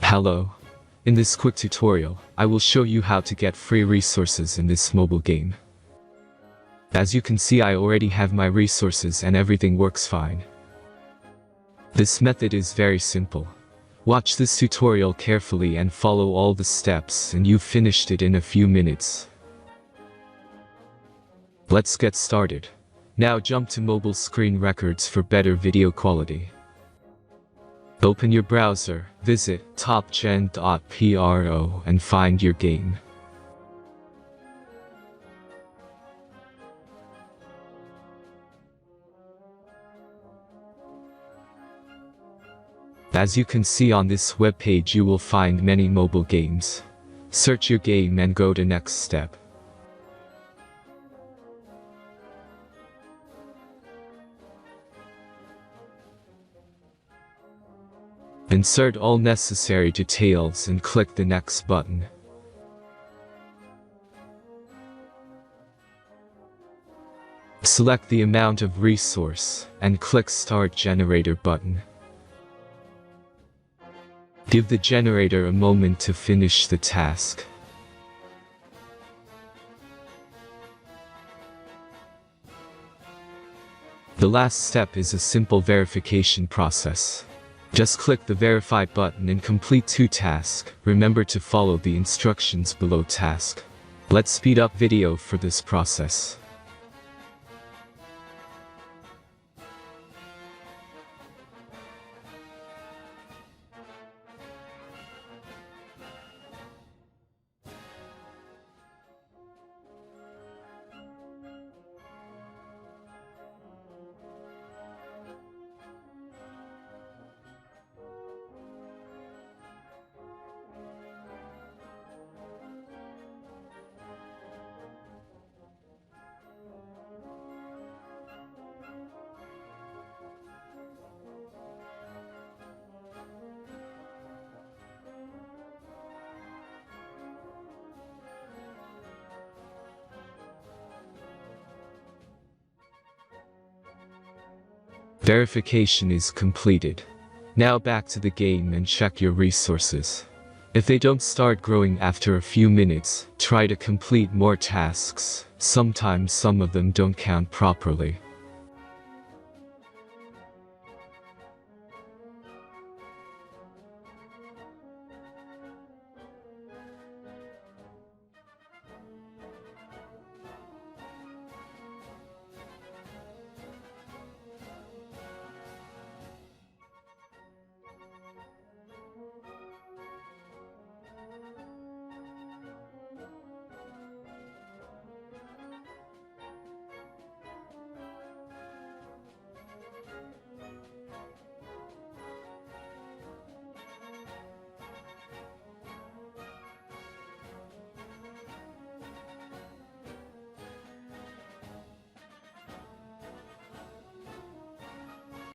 Hello. In this quick tutorial, I will show you how to get free resources in this mobile game. As you can see, I already have my resources and everything works fine. This method is very simple. Watch this tutorial carefully and follow all the steps and you've finished it in a few minutes. Let's get started. Now jump to mobile screen records for better video quality. Open your browser, visit hack..Our and find your game. As you can see on this webpage, you will find many mobile games. Search your game and go to next step. Insert all necessary details and click the next button. Select the amount of resource and click Start Generator button. Give the generator a moment to finish the task. The last step is a simple verification process. Just click the Verify button and complete 2 tasks. Remember to follow the instructions below task. Let's speed up video for this process. Verification is completed. Now back to the game and check your resources. If they don't start growing after a few minutes, try to complete more tasks. Sometimes some of them don't count properly.